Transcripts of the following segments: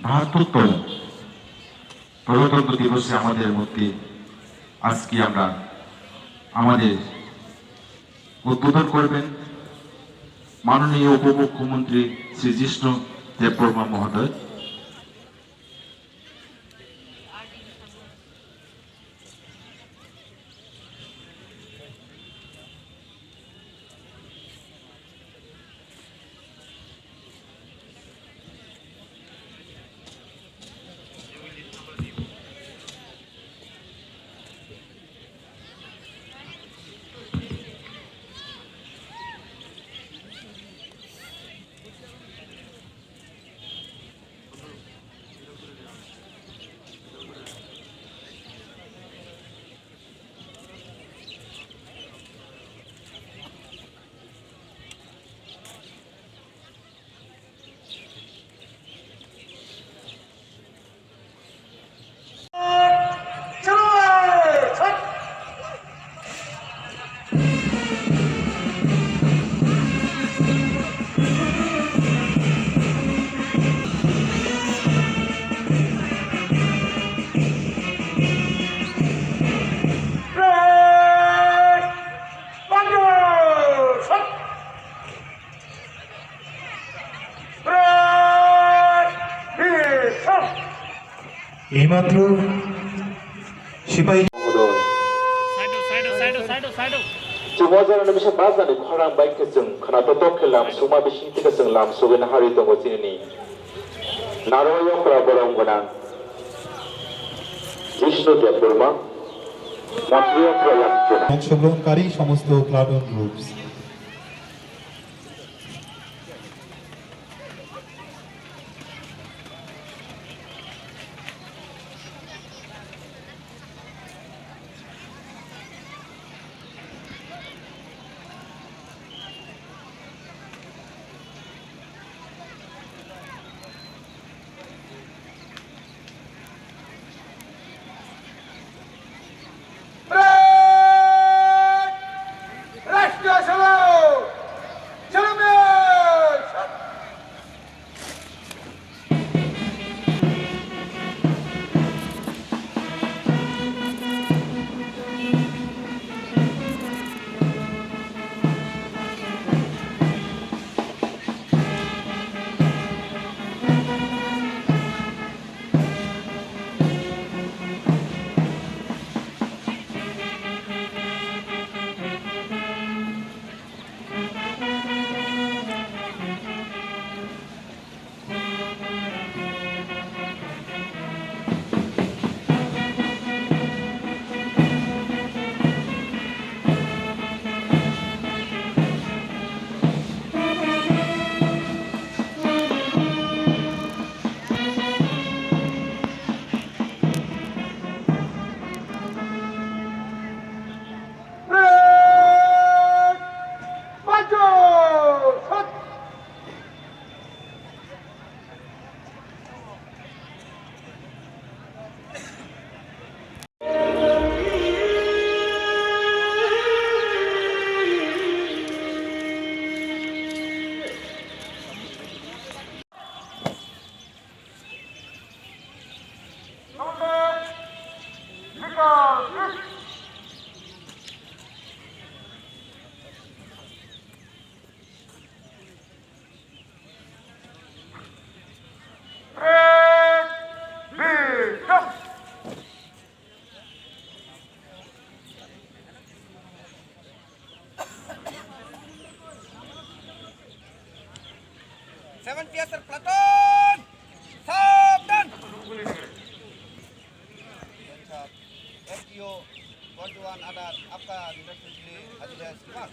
৭২তম প্রজাতন্ত্র দিবসে আমাদের মধ্যে আজকে আমরা আমাদের উদ্বোধন করবেন মাননীয় উপমুখ্যমন্ত্রী শ্রী জিষ্ণু দেববর্মা মহোদয়। এইমাত্র সিপাহী Jumazan bisa bazan di korang baik keseng karena betul kelam semua bising tiga senglam sugen hari tunggu sini. Naroyo praborong gunang. Jishnu Deborma, Montreal Proyang Juna. অংশগ্রহণকারী সমস্ত platoon groups Seven Piaser Platon, Sabdan. FTO 21 Adat Apka University Adidas Simak.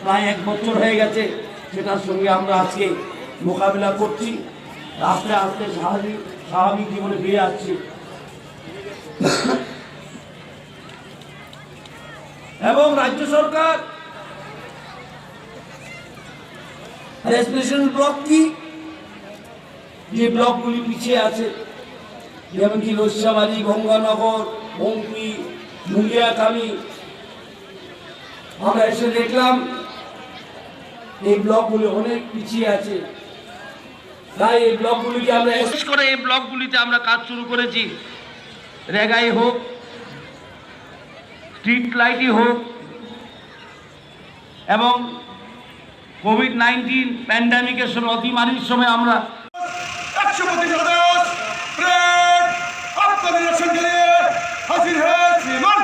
প্রায় 1 বছর হয়ে গেছে সেটার সঙ্গে আমরা আজকে মোকাবিলা করছি, আস্তে আস্তে স্বাভাবিক জীবনে ফিরে আসছি। এবং রাজ্য সরকার রেসপিরেশন ব্লক কি, যে ব্লকগুলি পিছিয়ে আছে, যেমন কি রসিয়াবাড়ি, গঙ্গানগর, বঙ্কি, মুঙ্গিয়াকামি, আমরা এসে দেখলাম এই ব্লকগুলি অনেক পিছিয়ে আছে। তাই এই ব্লকগুলিকে আমরা বিশেষ করে এই ব্লকগুলিতে আমরা কাজ শুরু করেছি। রেগাই হোক, স্ট্রিট লাইটই হোক, এবং কোভিড-19 প্যান্ডামিকের সময়, অতিমারির সময় আমরা 125 সদস্য প্রেড আত্মনিরসন के लिए हाजिर है श्रीमान।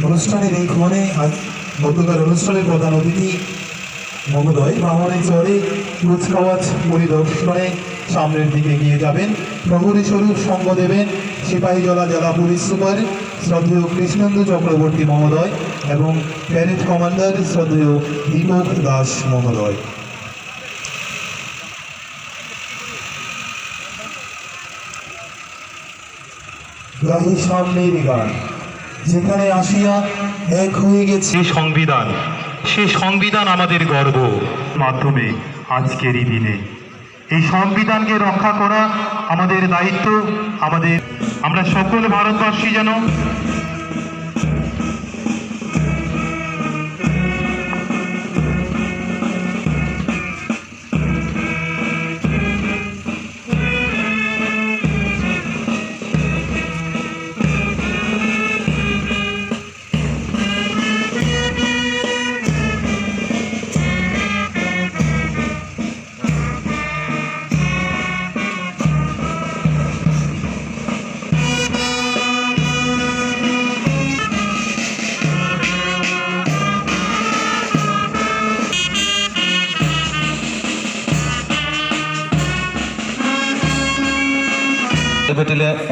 অনুষ্ঠানের এই ক্ষণে গতকাল অনুষ্ঠানের প্রধান অতিথি মহোদয় ব্রাহ্মণের চরে কুচকাওয়াজ পরিদর্শনে সামনের দিকে এগিয়ে যাবেন। প্রহরী স্বরূপ সঙ্গ দেবেন সিপাহীজলা জেলা পুলিশ সুপার শ্রদ্ধেয় কৃষ্ণেন্দু চক্রবর্তী মহোদয় এবং প্যারেড কমান্ডার শ্রদ্ধেয় দীপক দাস মহোদয়। গাহি সামনের গান। যেখানে আসিয়া এক হয়ে গেছে সেই সংবিধান আমাদের গর্ব মাধ্যমে আজকের এই দিনে এই সংবিধানকে রক্ষা করা আমাদের দায়িত্ব। আমরা সকল ভারতবাসী যেন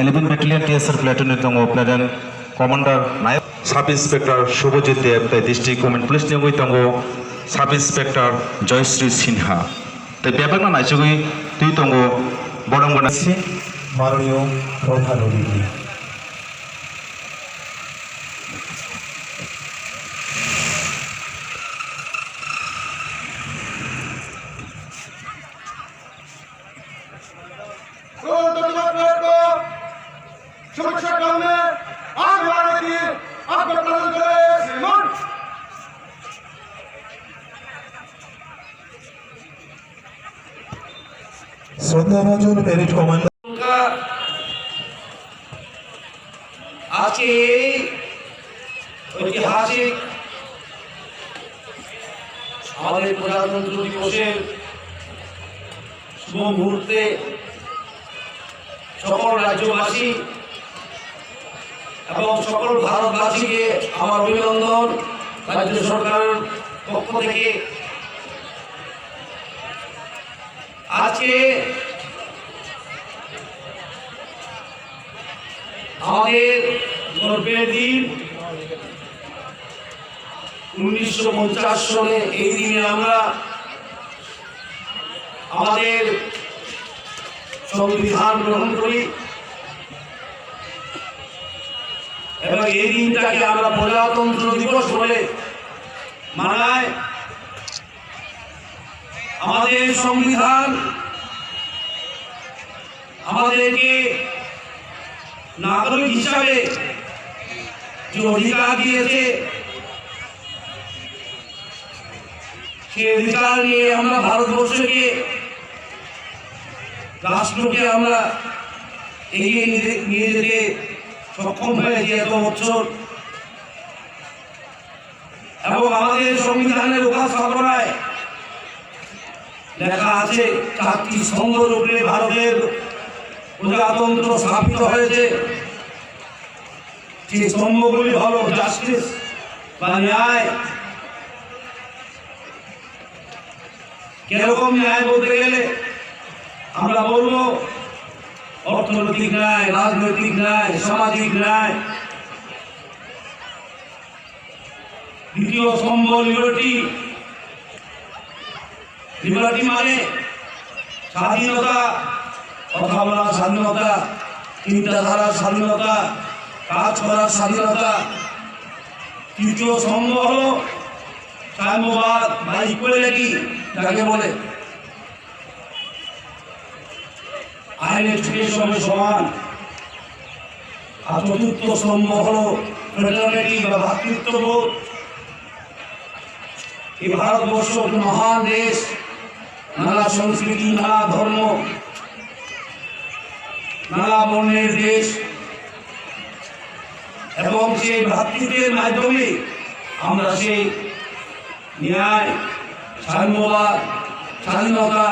এলিভেন ব্যাটালিয়ন টিএসআর প্ল্যাটুনের platoon commander Naik sub inspector Shubhajit Deb তাই ডিস্ট্রিক্ট কমেন্ট পুলিশ নিয়োগই দङ সাব ইন্সপেক্টর জয়শ্রী সিনহা তাই ব্যাপারটা নাইসুগই তুই দङ বড়ঙ্গনা মাননীয় প্রধান অতিথি। सुरक्षा क्रम में आगे बढ़ने के लिए आपको प्रदान करें श्रीमान। শ্রদ্ধাভাজন প্যারেড কমান্ডার আজকে এই ঐতিহাসিক আমাদের প্রজাতন্ত্র দিবসের শুভ মুহূর্তে সকল রাজ্যবাসী এবং সকল ভারতবাসীকে আমার অভিনন্দন রাজ্য সরকারের পক্ষ থেকে। আজকে আমাদের গর্বের দিন। 1950 সালে এই দিনে আমরা আমাদের সংবিধান গ্রহণ করি এবং এই দিনটাকে আমরা প্রজাতন্ত্র দিবস বলে মানাই। আমাদের সংবিধান আমাদেরকে নাগরিক হিসাবে যে অধিকার দিয়েছে সেই অধিকার নিয়ে আমরা ভারতবর্ষকে রাষ্ট্রকে আমরা এগিয়ে নিয়ে যেতে সক্ষম হয়েছে এত বছর। এবং আমাদের সংবিধানের উপস্থাপনায় লেখা আছে 4টি স্তম্ভের উপরে ভারতের প্রজাতন্ত্র স্থাপিত হয়েছে। যে স্তম্ভগুলি হলো জাস্টিস বা ন্যায়। কিরকম ন্যায় বলতে গেলে আমরা বলবো অর্থনৈতিক ন্যায়, রাজনৈতিক ন্যায়, সামাজিক ন্যায়। দ্বিতীয় স্তম্ভ লিবার্টি। লিবার্টি মানে স্বাধীনতা, কথা বলার স্বাধীনতা, চিন্তাধারার স্বাধীনতা, কাজ করার স্বাধীনতা। তৃতীয় স্তম্ভ হলো সাম্যবাদ বা ইকুয়ালিটি যাকে বলে, আইনের থেকে সবাই সমান। আর চতুর্থ স্তম্ভ হলো ফ্রেটার্নিটি বা ভ্রাতৃত্ববোধ। এই ভারতবর্ষ একটি মহান দেশ, নানা সংস্কৃতি, নানা ধর্ম, নানা বর্ণের দেশ এবং সেই ভ্রাতৃত্বের মাধ্যমে আমরা সেই ন্যায়, সাম্যবাদ, স্বাধীনতা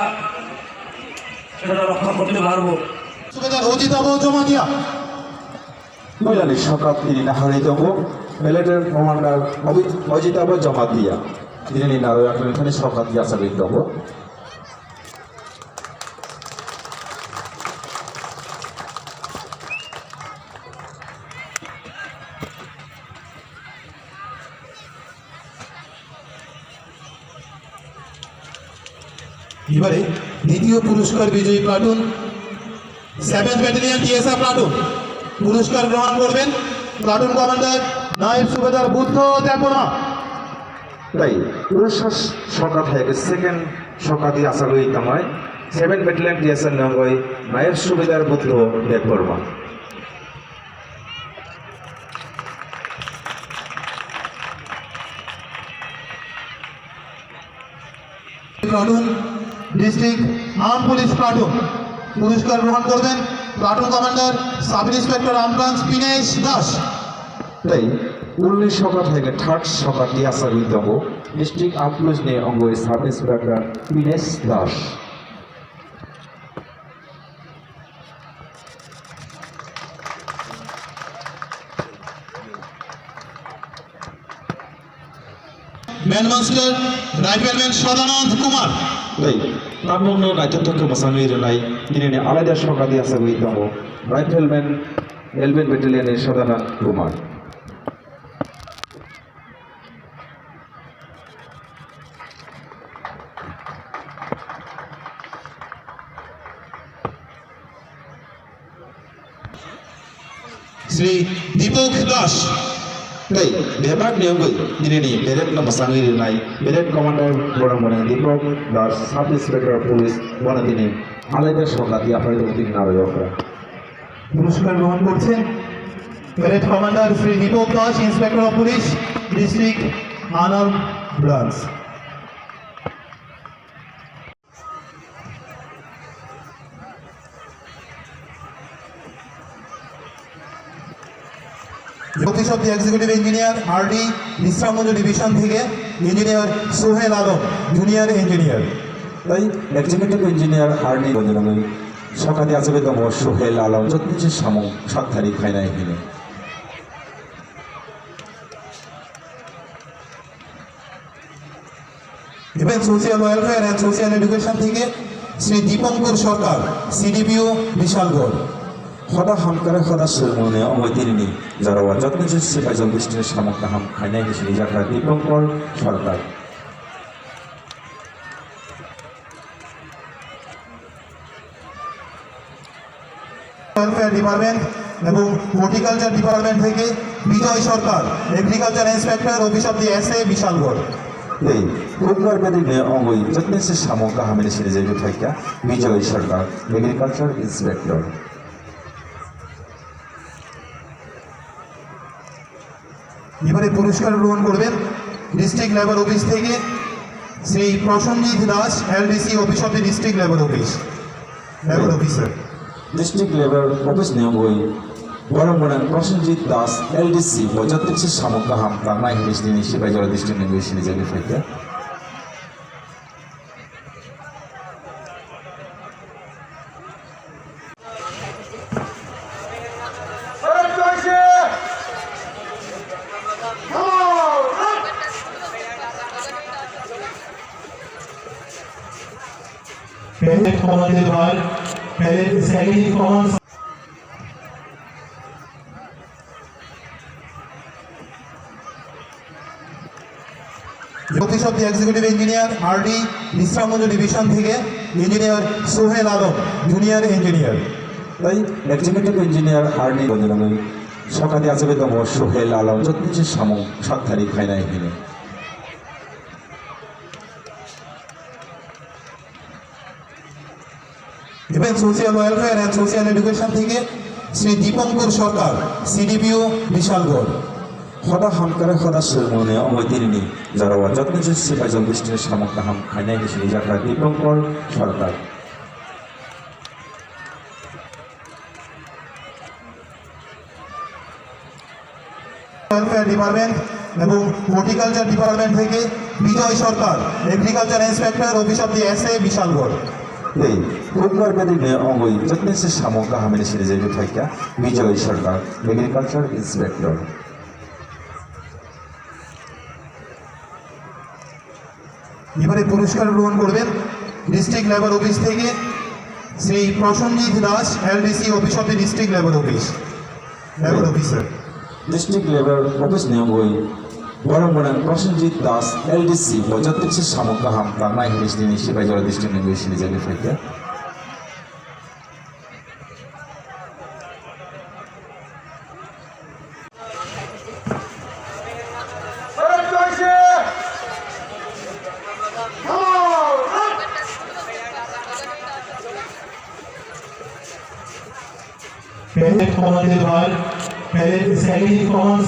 সেটা রক্ষা করতে পারবো। সুবেদার অজিতাব জমাতিয়া মহিলানি সরকার তিনি নাহারি দङ মিলিটারি কমান্ডার অজিতাব জমাতিয়া তিনি নারায়ণ সরকার ইয়াসাবি দङ। এবারে দ্বিতীয় পুরস্কার বিজয়ী platoon 7th battalion TSR platoon পুরস্কার গ্রহণ করবেন। প্লাটুন কমান্ডার নায়েব সুবেদার বুদ্ধ দেপনা। তাই পুরস্কার সকাত হাইকে সেকেন্ড সকাতি আশা করি তামায় 7 ব্যাটালিয়ন টিএসএল নঙ্গই Naib Subedar Buddha Debbarma. Platoon district arm police platoon পুরস্কার গ্রহণ করবেন প্লাটুন কমান্ডার সাব ইন্সপেক্টর আমরান পিনেশ দাস। তাই 19 সকাত হাইকে থার্ড সকাতি আশা করি তঙ্গ ডিস্ট্রিক্ট আর্ম পুলিশ নে অঙ্গই সাব ইন্সপেক্টর পিনেশ দাস। ম্যানমাস্টার রাইফেলম্যান সদানন্দ কুমার। তাই তামনন রাজ্যতকে মসাঙ্গি রনাই দিনে আলাদা সকাতি আশা করি তঙ্গ রাইফেলম্যান 11 ব্যাটালিয়নের সদানন্দ কুমার। শ্রী দীপক দাস। তাই বিভাগ নিয়োগই দিনে বেরেট না মসাঙ্গি রনাই বেরেট কমান্ডার বড় মনে Dipak Das sub inspector police বনে দিনে আলাদা সকাতি আপনাদের অতি নারয়করা। পুরস্কার গ্রহণ করছেন parade commander Shri Dipak Das inspector of police district unarmed branch. Office of the executive engineer RD Bishramganj division থেকে engineer Sohel Alam junior engineer. তাই এক্সিকিউটিভ ইঞ্জিনিয়ার আরডি বন্ধুনগই সকালে আসবে তম সোহেল আলম যত্নিচের সামু 7 তারিখ ফাইনাল হিনে। Even social welfare and social education থেকে শ্রী দীপঙ্কর সরকার সিডিপিও বিশালগড়। সদা হামকারে সদা সুরমনে অমৈতিনি যারা যত্নিচের সিপাই জলবিষ্টের সামু কাহাম ফাইনাল হিসেবে যাত্রা দীপঙ্কর সরকার। ওয়েলফেয়ার ডিপার্টমেন্ট এবং হর্টিকালচার ডিপার্টমেন্ট থেকে Bijoy Sarkar agriculture inspector office of the SA Bishalgarh. এই প্রজ্ঞার বেদিনে অঙ্গই যত্নিচের সামু কাহামের সিরিজে যাইবে থাকা বিজয় সরকার এগ্রিকালচার ইন্সপেক্টর। এবারে পুরস্কার গ্রহণ করবেন ডিস্ট্রিক্ট লেবার অফিস থেকে Shri Prasanjit Das LDC office of the district labour office labour officer. District labour office নিয়োগই বড় মনে প্রসেনজিৎ দাস এলডিসি যত্নিচের সামু কাহাম কামনা হিরিস দিনে সিপাই জল ডিস্ট্রিক্ট নিয়োগই সিরিজে যাইবে থাকা। প্যারেড কমান্ডের ভার parade second command office of the executive engineer RD Bishramganj division থেকে engineer Sohel Alam junior engineer. তাই এক্সিকিউটিভ ইঞ্জিনিয়ার আরডি বন্ধুনগই সকালে আসবে তম সোহেল আলম যত্নিচের সামু 7 তারিখ ফাইনাল হিনে। Even social welfare and social education থেকে শ্রী দীপঙ্কর সরকার সিডিপিও বিশালগড়। সদা হামকারে সদা সুরমনে অমৈতিনি যারা যত্নিচের সিপাই জলবিষ্টের সামু কাহাম ফাইনাল হিসেবে যাত্রা দীপঙ্কর সরকার। ওয়েলফেয়ার ডিপার্টমেন্ট এবং হর্টিকালচার ডিপার্টমেন্ট থেকে Bijoy Sarkar agriculture inspector office of the SA Bishalgarh. এই প্রজ্ঞার বেদিনে অঙ্গই যত্নিচের সামু কাহামের সিরিজে যাইবে থাকা বিজয় সরকার এগ্রিকালচার ইন্সপেক্টর। এবারে পুরস্কার গ্রহণ করবেন ডিস্ট্রিক্ট লেবার অফিস থেকে Shri Prasanjit Das LDC office of the district labour office labour officer. District labour office নিয়োগই বড় মনে প্রসেনজিৎ দাস এলডিসি যত্নিচের সামু কাহাম কামনা হিরিস দিনে সিপাই জল ডিস্ট্রিক্ট নিয়োগই সিরিজে যাইবে থাকা। প্যারেড কমান্ডের ভার প্যারেড সেকেন্ড ইন কমান্ড